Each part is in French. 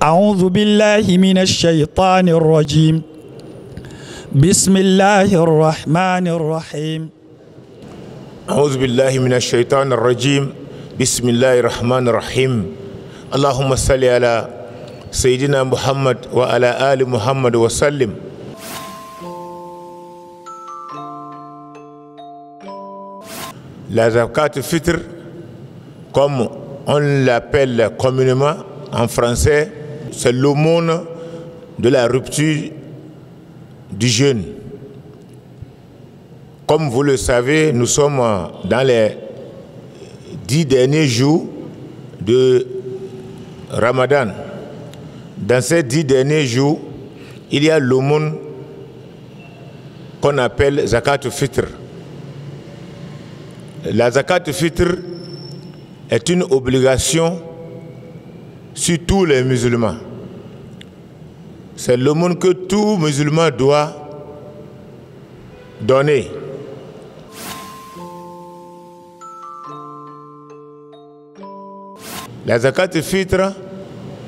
أعوذ بالله من الشيطان الرجيم بسم الله الرحمن الرحيم أعوذ بالله من الشيطان الرجيم بسم الله الرحمن الرحيم اللهم صل على سيدنا محمد وعلى آل محمد وسلم. La zakat fitr, comme on l'appelle communément en français, c'est l'aumône de la rupture du jeûne. Comme vous le savez, nous sommes dans les 10 derniers jours de Ramadan. Dans ces 10 derniers jours, il y a l'aumône qu'on appelle zakat fitr. La zakat fitr est une obligation sur tous les musulmans. C'est l'aumône que tout musulman doit donner. La zakat fitr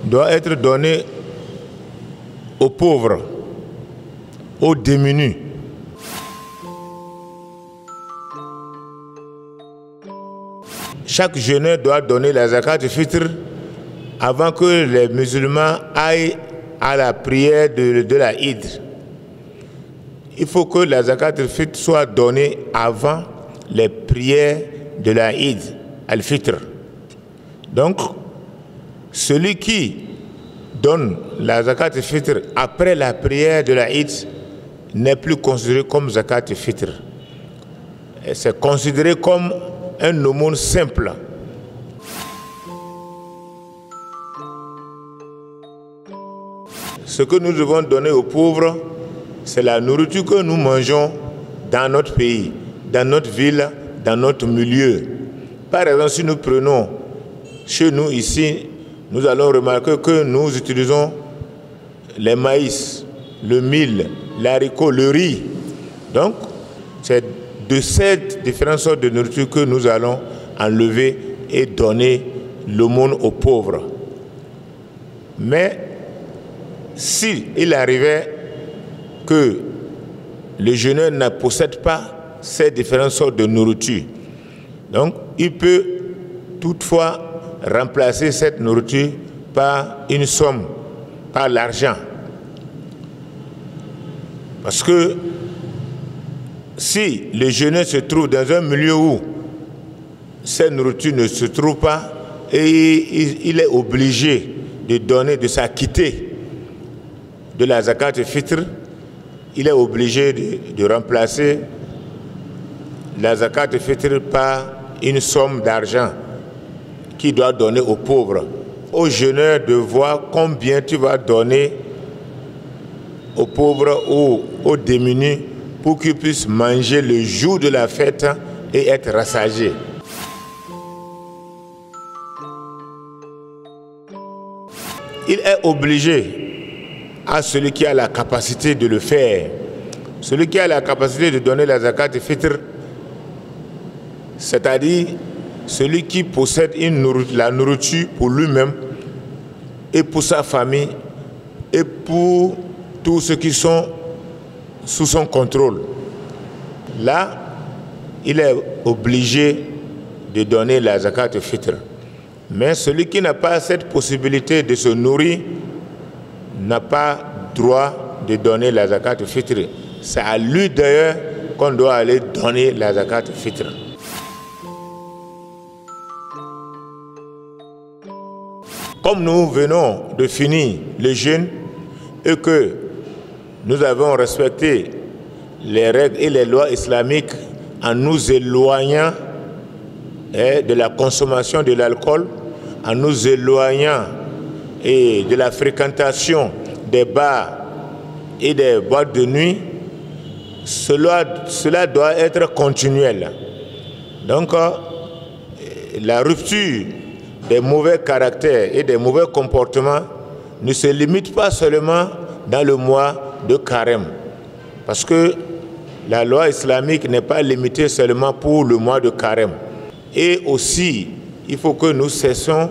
doit être donnée aux pauvres, aux démunis. Chaque jeûneur doit donner la zakat fitr avant que les musulmans aillent à la prière de la Eid. Il faut que la zakat fitr soit donnée avant les prières de la Eid, al-Fitr. Donc, celui qui donne la zakat fitr après la prière de la Eid n'est plus considéré comme zakat fitr. C'est considéré comme un aumône simple. Ce que nous devons donner aux pauvres, c'est la nourriture que nous mangeons dans notre pays, dans notre ville, dans notre milieu. Par exemple, si nous prenons chez nous ici, nous allons remarquer que nous utilisons les maïs, le mil, l'haricot, le riz. Donc, c'est de ces différentes sortes de nourriture que nous allons enlever et donner l'aumône aux pauvres. Mais si il arrivait que le jeûneur ne possède pas ces différentes sortes de nourriture, donc il peut toutefois remplacer cette nourriture par une somme, par l'argent. Parce que si le jeûneur se trouve dans un milieu où cette nourriture ne se trouve pas et il est obligé de donner, de s'acquitter de la zakat fitr, il est obligé de remplacer la zakat fitr par une somme d'argent qu'il doit donner aux pauvres. Au jeûneur de voir combien tu vas donner aux pauvres ou aux démunis pour qu'ils puissent manger le jour de la fête et être rassasiés. Il est obligé à celui qui a la capacité de le faire. Celui qui a la capacité de donner la zakat fitr, c'est-à-dire celui qui possède la nourriture pour lui-même et pour sa famille et pour tous ceux qui sont sous son contrôle. Là, il est obligé de donner la zakat fitr. Mais celui qui n'a pas cette possibilité de se nourrir n'a pas droit de donner la zakat fitr. C'est à lui d'ailleurs qu'on doit aller donner la zakat fitr. Comme nous venons de finir le jeûne et que nous avons respecté les règles et les lois islamiques en nous éloignant de la consommation de l'alcool, en nous éloignant de la fréquentation des bars et des boîtes de nuit, cela doit être continuel. Donc, la rupture des mauvais caractères et des mauvais comportements ne se limite pas seulement dans le mois de carême. Parce que la loi islamique n'est pas limitée seulement pour le mois de carême. Et aussi, il faut que nous cessions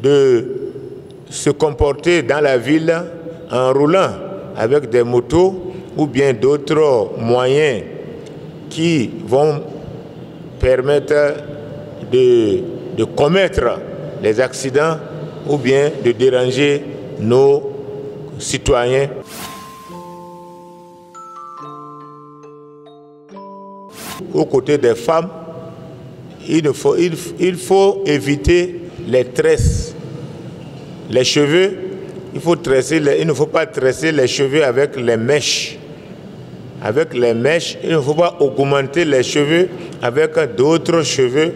de se comporter dans la ville en roulant avec des motos ou bien d'autres moyens qui vont permettre de commettre les accidents ou bien de déranger nos citoyens. Aux côtés des femmes, il faut éviter les tresses. Les cheveux, il ne faut pas tresser les cheveux avec les mèches. Avec les mèches, il ne faut pas augmenter les cheveux avec d'autres cheveux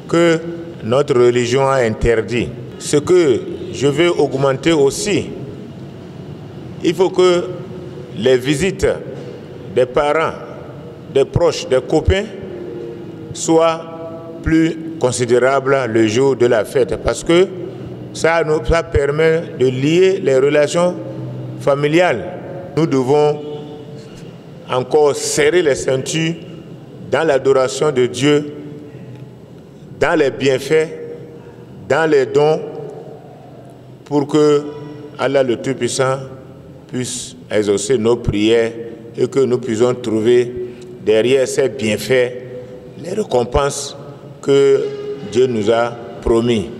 que notre religion a interdit. Ce que je veux augmenter aussi, il faut que les visites des parents, des proches, des copains soient plus considérables le jour de la fête, parce que ça permet de lier les relations familiales. Nous devons encore serrer les ceintures dans l'adoration de Dieu, dans les bienfaits, dans les dons, pour que Allah le Tout-Puissant puisse exaucer nos prières et que nous puissions trouver derrière ces bienfaits les récompenses que Dieu nous a promis.